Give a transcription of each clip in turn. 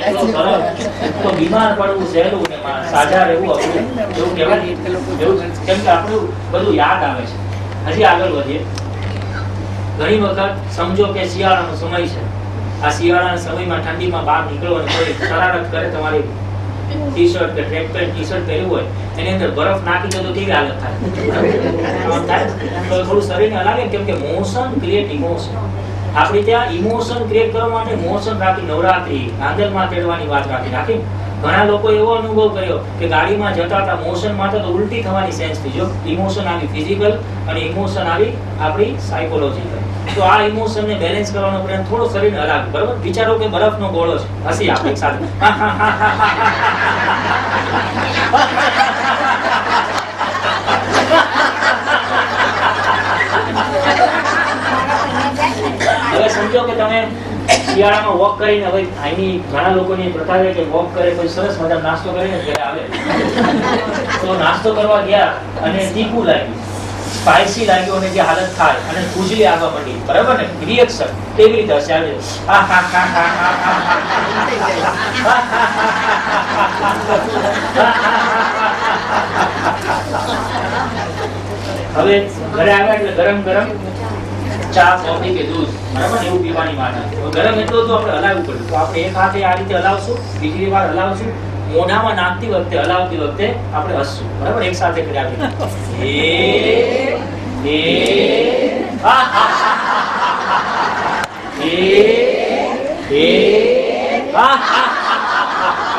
એટલો સરળ, તો બીમાર પડવું સહેલું ને સાજા રહેવું અઘરું એવું કહેવાય. એવું કેમ કે આપણું બધું યાદ આવે છે. હજી આગળ વધીએ. ઘણી વખત સમજો કે શિયાળાનો સમય છે. આ શિયાળાના સમયમાં ઠંડીમાં બહાર નીકળો અને કોઈ શરારત કરે, તમારી ટી શર્ટ કે ટ્રેક પેન્ટ ટી શર્ટ પહેર્યું હોય એની અંદર બરફ નાખી દો તો કેવી હાલત થાય? તો થોડું શરીરને હલાવે, કેમ કે મોશન ક્રિએટ ઇમોશન. આપણે ત્યાં ઇમોશન ક્રિએટ કરવા માટે મોશન રાખી, નવરાત્રી આંદરમાં તેડવાની વાત રાખી. ઘણા લોકો એવો અનુભવ કર્યો કે ગાડીમાં જતા હતા, મોશન માં તો ઉલટી થવાની સેન્સ થઈ. જો ઇમોશન આવી ફિઝિકલ અને ઇમોશન આવી આપણી સાયકોલોજીકલ. તો આ ઇમોશન ને બેલેન્સ કરવાનો પ્રયત્ન, થોડો શરીરને હલાવ્યું, બરાબર? વિચારો કે બરફનો ગોળો છે, હસી આપણે એક સાથે. હવે સમજો કે તમે શિયાળામાં વોક કરીને, હવે અહીંની ઘણા લોકોની પ્રથા છે કે વોક કરે પછી સરસ મજાનો નાસ્તો કરીને ઘરે આવે. તો નાસ્તો કરવા ગયા અને તીખું લાગ્યું, સ્પાઇસી લાગ્યું અને જે હાલત થાય અને ખુજલી આવવા માંડી, બરાબર ને? રિએક્શન કેવી રીતે હશે? હવે ઘરે આવ્યા એટલે ગરમ ગરમ ચા, કોફી કે દૂધ, બરાબર એવું પીવાની વાત. ગરમ એટલું તો આપણે હલાવવું પડે. તો આપણે એક હાથે આ રીતે હલાવશું, બીજી વાર હલાવશું, મોઢામાં નાખતી વખતે, હલાવતી વખતે આપણે હસશું, બરાબર? એક સાથે કરી આપીએ.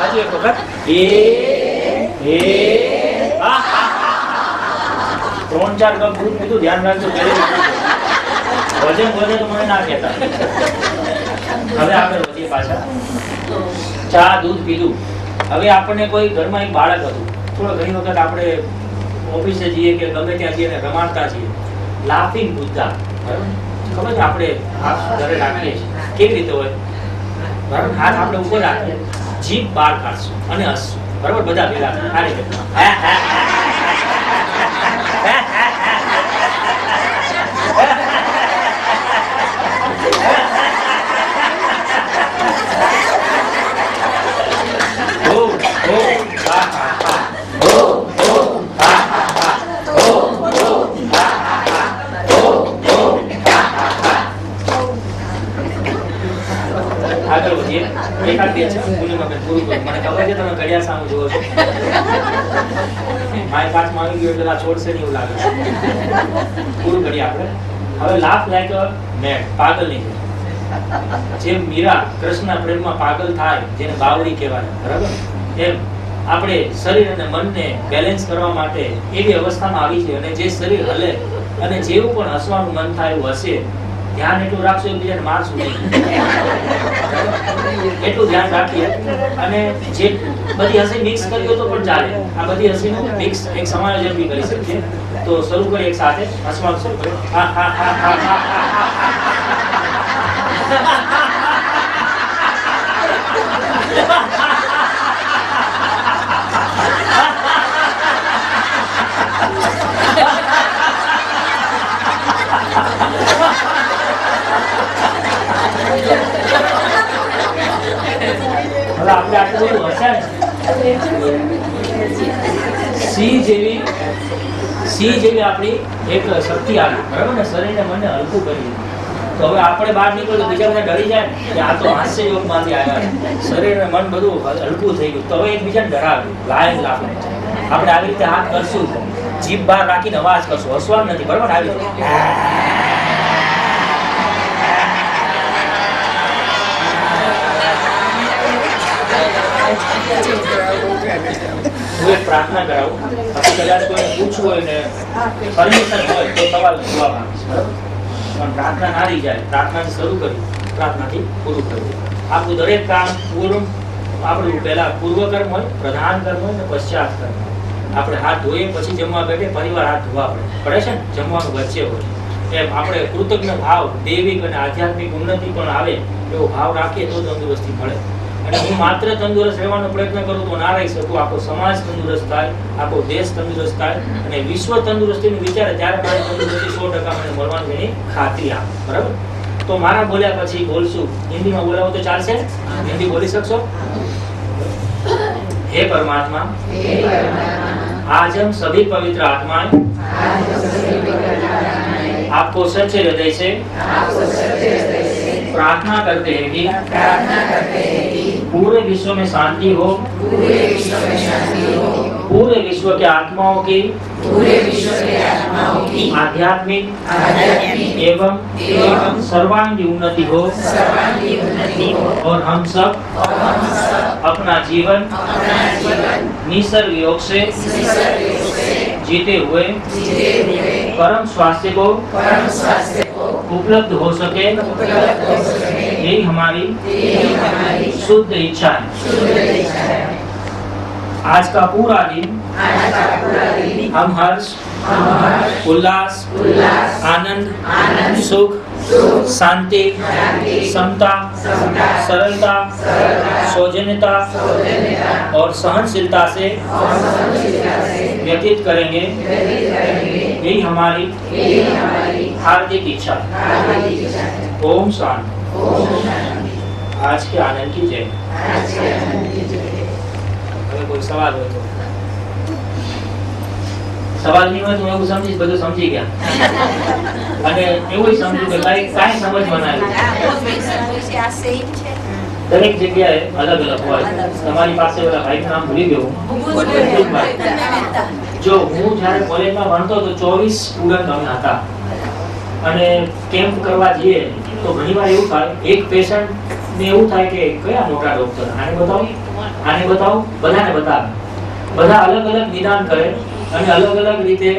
હજુ એક વખત. 3-4 કપ દૂધ પીધું, ધ્યાન રાખજો. વજન વધે તો મને ના કહેતા. હવે આગળ વધીએ પાછા. ચા દૂધ પીધું. હવે આપણને કોઈ ઘરમાં એક બાળક હતું, થોડો ઘણી વખત આપણે ઓફિસે જઈએ કે ગમે ત્યાં જઈએ રમાડતા છીએ, લાફિંગ બુદ્ધા, બરાબર? ખબર છે આપણે હાથ ઘરે રાખીએ છીએ કેવી રીતે હોય, બરાબર? હાથ આપણે ઉપર રાખીએ, જીભ બહાર કાઢશું અને હસશું, બરાબર? બધા ભેગા આ રીતે. આગળ વધીએ. એકાદ બે છે પૂરું કરું. મને ખબર છે તમે ઘડિયાળ સામે જુઓ છો. માય કાચમાં આવી ગયો એટલે આ છોડશે નહીં એવું લાગે. પૂરું કરીએ આપણે. હવે લાફ લાઈક અ મેડ, પાગલની જેમ મીરા કૃષ્ણના પ્રેમમાં પાગલ થાય, જેને બાવળી કહેવાય, બરાબર? એમ આપણે શરીર અને મનને બેલેન્સ કરવા માટે એવી અવસ્થામાં આવી છે. અને જે શરીર હલે અને જેવું પણ હસવાનું મન થાય એવું હશે, ધ્યાન એટલું રાખશો એકબીજાને મારશું નહીં, એટલું ધ્યાન રાખીએ. અને જે બધી હસી મિક્સ કરી હોય તો પણ ચાલે. આ બધી હસીનું મિક્સ એક સમાયોજન બી કરી શકીએ. તો શરૂ કરીએ એક સાથે હસવાનું શરૂ કરીએ. આપણે આટલું બધું હસ્યા સિંહ જેવી આપણી એક શક્તિ આવી, બરાબર ને? શરીરને મનને હલકું કરી. તો હવે આપણે બહાર નીકળો તો બીજા બધા ડરી જાય કે આ તો હાસ્ય યોગમાંથી આવ્યા છે, શરીર અને મન બધું હલકું થઈ ગયું. તો હવે એકબીજાને ડરાવે, લાયન લાફે. આપણે આવી રીતે હાથ કરશું, જીભ બહાર રાખીને અવાજ કરશું, હસવાનું નથી, બરાબર? આવી રીતે હું એક પ્રાર્થના કરાવું. કદાચ કોઈ પૂછવું હોય ને પરમિશન હોય તો સવાલ જવાબ આપીશ, બરાબર? પણ પ્રાર્થના ના રહી જાય. પ્રાર્થનાથી શરૂ કરી, પ્રાર્થનાથી પૂરું કરવું. આપણું દરેક કામ પૂરું, આપણું પહેલા પૂર્વ કર્મ હોય, પ્રધાન કર્મ હોય ને પશ્ચાત કર્મ. આપણે હાથ ધોઈએ પછી જમવા બેઠે ફરીવાર હાથ ધોવા પડે છે ને, જમવાનું વચ્ચે હોય. એમ આપણે કૃતજ્ઞ ભાવ, દૈવિક અને આધ્યાત્મિક ઉન્નતિ પણ આવે એવો ભાવ રાખીએ તો તંદુરસ્તી મળે. અને હું માત્ર તંદુરસ્ત રહેવાનો પ્રયત્ન કરું તો ના રહી શકું. આખો સમાજ તંદુરસ્ત થાય, આખો દેશ તંદુરસ્ત થાય અને વિશ્વ તંદુરસ્તીનું વિચારે ત્યારે મારી તંદુરસ્તી 100% મને મળવાની એની ખાતરી આપે, બરાબર? तो मारा बोल्या પછી બોલશું હિન્દીમાં બોલાવો તો ચાલશે હિન્દી બોલી શકશો हे परमात्मा आज हम सभी पवित्र आत्माएं आपको सच्चे हृदय से प्रार्थना करते हैं कि पूरे विश्व में शांति हो, पूरे विश्व के आत्माओं की आध्यात्मिक एवं सर्वांगी उन्नति हो और हम सब अपना जीवन निसर्ग योग से जीते हुए परम स्वास्थ्य को उपलब्ध हो सके, यही हमारी शुद्ध इच्छा है। आज का पूरा दिन हम हर्ष, उल्लास, आनंद, सुख, शांति, समता, सरलता, सौजन्यता और सहनशीलता से व्यतीत करेंगे, यही हमारी हार्दिक इच्छा। ओम शांति। आज के आनंद की जय। कोई सवाल हो तो સવાલ નહીં હોય તો એવું સમજીશ બધું સમજી ગયા અને એવું સમજ્યું કે કાંઈ સમજવાના દરેક જગ્યાએ અલગ અલગ હોય તમારી પાસે ઓલા ભાઈનું નામ ભૂલી ગયો જો હું જ્યારે કોલેજમાં ભણતો તો 24 સ્ટુડન્ટ અમે હતા અને કેમ્પ કરવા જઈએ તો ઘણીવાર એવું થાય એક પેશન્ટ ને એવું થાય કે કયા મોટા ડોક્ટર આને બતાવો બધાને બતાવે બધા અલગ અલગ નિદાન કરે અને અલગ અલગ રીતે એ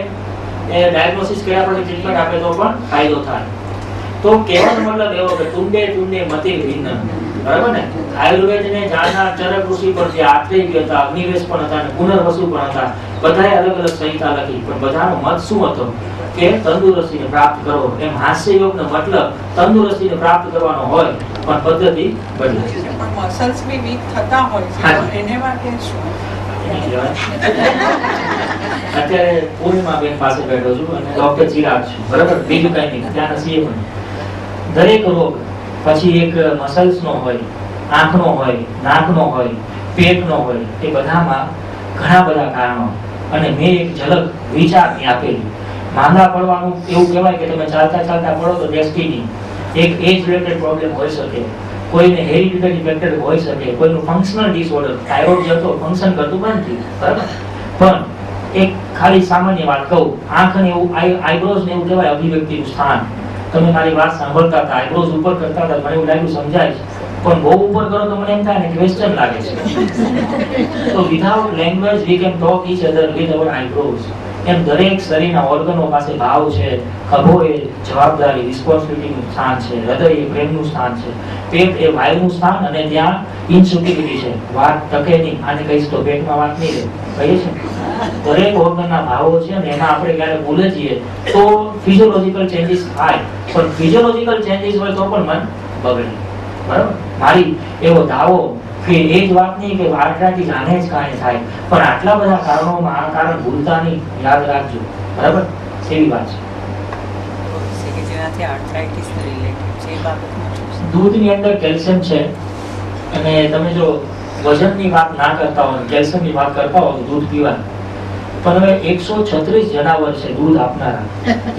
ડાયગ્નોસિસ કર્યા પછી ટ્રીટમેન્ટ આપે તો પણ ફાયદો થાય તો કહેવાનો મતલબ એવો કે તુંડે તુંડે મતિ ભિન્ન બરાબર ને આયુર્વેદને જાણનાર ચરક ઋષિ પણ જે આત્રેય હતા અગ્નિવેશ પણ હતા અને પુનર્વસુ પણ હતા બધાએ અલગ અલગ સંહિતા લખી પણ બધાનો મત શું હતો કે તંદુરસ્તીને પ્રાપ્ત કરો એમ હાસ્ય યોગનો મતલબ તંદુરસ્તીને પ્રાપ્ત કરવાનો હોય પણ પદ્ધતિ બદલે પણ મસલ્સ બી વીક થતા હોય છે એને માટે શું અત્યારે પૂર્ણિમાબેન પાસે બેઠો છું અને ડોક્ટર ચિરાગ છું બરાબર બીજું કઈ નહીં ત્યાં સીએ પણ દરેક રોગ પછી એક મસલ્સનો હોય આંખનો હોય નાકનો હોય પેટનો હોય એ બધામાં ઘણા બધા કારણો અને મેં એક ઝલક વિચારની આપેલી માંદા પડવાનું એવું કહેવાય કે તમે ચાલતા ચાલતા પડો તો ડેસ્ટિની એક એજ રિલેટેડ પ્રોબ્લેમ હોઈ શકે કોઈને હેરિડિટરી ફેક્ટર હોઈ શકે કોઈનું ફંક્શનલ ડિસઓર્ડર થાઇરોઇડ જતો ફંક્શન કરતું બંધ થયું બરાબર પણ એક ખાલી સામાન્ય વાત કહું આંખ ને એવું આઈબ્રોઝ ને એવું કહેવાય અભિવ્યક્તિનું સ્થાન તમે મારી વાત સાંભળતા હતા આઈબ્રોઝ ઉપર કરતા હતા મને એવું લાગ્યું સમજાય પણ બહુ ઉપર કરો તો મને એમ થાય ને ક્વેશ્ચન લાગે છે તો without language we can talk each other with our eyebrows એમ દરેક શરીરના ઓર્ગનો પાસે ભાવ છે ખભો એ જવાબદારી રિસ્પોન્સિબિલિટીનું સ્થાન છે હૃદય એ પ્રેમનું સ્થાન છે પેટ એ વાયુનું સ્થાન અને ત્યાં ઇન્સુટિલિટી છે વાત ટકે નહીં આને કહીશ તો પેટમાં વાત નહીં રહે કહીએ છે દરેક ઓર્ગનના ભાવો છે અને એમાં આપણે ક્યારે ભૂલે જઈએ તો ફિઝિયોલોજિકલ ચેન્જીસ થાય પણ ફિઝિયોલોજિકલ ચેન્જીસ હોય તો પણ મન બગડે બરાબર મારી એવો દાવો કે એ જ વાત નહીં કે આર્થરાઇટિસ આને જ કારણે થાય પણ આટલા બધા કારણોમાં આ કારણ ભૂલતા નહીં યાદ રાખજો બરાબર એવી વાત છે જેનાથી આર્થરાઇટિસ રિલેટેડ છે એ બાબતમાં દૂધની અંદર કેલ્શિયમ છે અને તમે જો વજનની વાત ના કરતા હોય કેલ્શિયમની વાત કરતા હોય તો દૂધ પીવાનું પણ હવે 136 જનાવર છે દૂધ આપનારા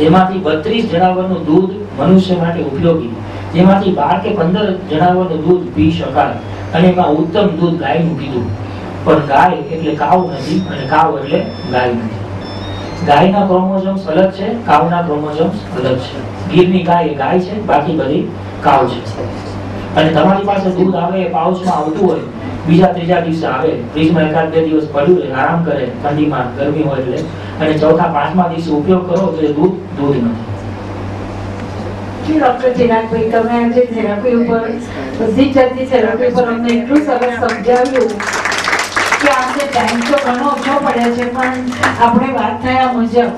જેમાંથી 32 જનાવરનું દૂધ મનુષ્ય માટે ઉપયોગી જેમાંથી 12 કે 15 જનાવરનું દૂધ પી શકાય અને એમાં ઉત્તમ દૂધ ગાયનું કીધું પણ ગાય એટલે કાવ નથી અને કાવ એટલે ગાય નથી ગાયના ક્રોમોઝોમ્સ અલગ છે કાવના ક્રોમોઝોમ્સ અલગ છે ગીરની ગાય એ ગાય છે બાકી બધી કાવ છે અને તમારી પાસે દૂધ આવે પાઉચમાં આવતું હોય બીજા ત્રીજા દિવસે આવે ફ્રીજમાં એકાદ બે દિવસ પડ્યું રહે આરામ કરે ઠંડીમાં ગરમી હોય એટલે અને ચોથા પાંચમા દિવસે ઉપયોગ કરો તો એ દૂધ નથી ડોક્ટર ચિરાગભાઈ તમે આજે થેરાપી ઉપર બધી જાતની થેરાપી પર અમને એટલું સરસ સમજાવ્યું કે આજે ટાઈમ તો ઘણો ઓછો પડ્યો છે પણ આપણે વાત થયા મુજબ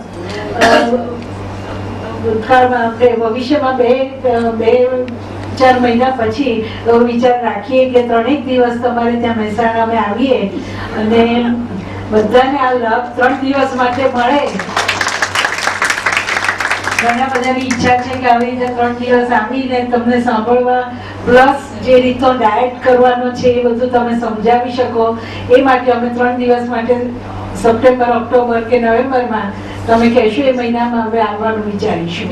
ભૂતકાળમાં આપણે ભવિષ્યમાં બે 4 મહિના પછી વિચાર રાખીએ કે 3 દિવસ તમારે ત્યાં મહેસાણા અમે આવીએ અને બધાને આ લાભ 3 દિવસ માટે મળે ઘણા બધાની ઈચ્છા છે કે આવી રીતે 3 દિવસ આવીને તમને સાંભળવા પ્લસ જે રીતનો ડાયટ કરવાનો છે એ બધું તમે સમજાવી શકો એ માટે અમે 3 દિવસ માટે સપ્ટેમ્બર, ઓક્ટોબર કે નવેમ્બરમાં તમે કહેશો એ મહિનામાં હવે આવવાનું વિચારીશું.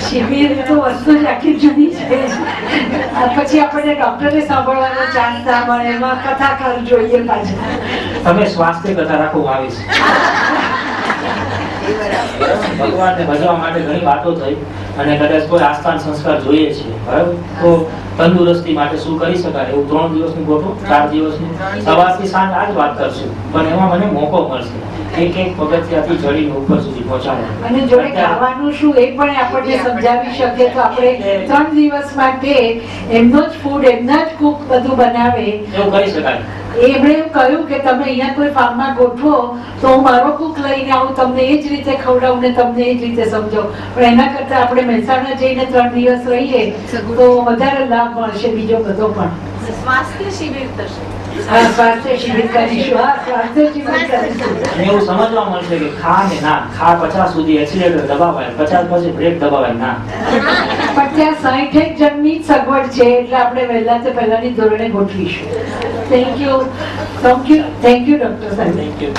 શિબિર તો વસ્તુ જ આખી જુદી છે. પછી આપણને ડોક્ટરે સાંભળવાનો ચાન્સ ના મળે, એમાં કથાકાર જોઈએ પાછા. તમે સ્વાસ્થ્ય કથા રાખો, હું આવીશ. ભગવાનને ભજવા માટે ઘણી વાતો થઈ અને કદાચ કોઈ આસ્થાન સંસ્કાર જોઈએ છે, બરાબર, તો તંદુરસ્તી માટે શું કરી શકાય એવું 3 દિવસનું ગોઠવો, 4 દિવસનું સવારથી સાંજ આ જ વાત કરશું, પણ એમાં મને મોકો મળશે એક પગથિયાથી ચડીને ઉપર સુધી પહોંચાડવાનો. અને જોડે ખાવાનું શું એ પણ આપણને સમજાવી શકે તો આપણે 3 દિવસ માટે એમનો જ ફૂડ, એમના જ કુક બધું બનાવે એવું કરી શકાય. એમણે એમ કહ્યું કે તમે અહીંયા કોઈ ફાર્મમાં ગોઠવો તો હું મારો કુક લઈને આવું, તમને એ જ રીતે ખવડાવું ને તમને એ જ રીતે સમજાવું. પણ એના કરતા આપણે મહેસાણા જઈને 3 દિવસ રહીએ તો વધારે લાભ મળશે બીજો બધો પણ. સ્વાસ્થ્ય શિબિર થશે. હા, સ્વાસ્થ્ય શિબિર કરીશું. હા, સ્વાસ્થ્ય શિબિર કરીશું. અને એવું સમજવા મળશે કે ખા ને ના ખા, 50 સુધી એક્સિલેટર દબાવાય, 50 પછી બ્રેક દબાવાય ના. પણ ત્યાં 60 જણની જ સગવડ છે એટલે આપણે વહેલા તે પહેલાની ધોરણે ગોઠવીશું. થેન્ક યુ ડોક્ટર સાહેબ. Thank you.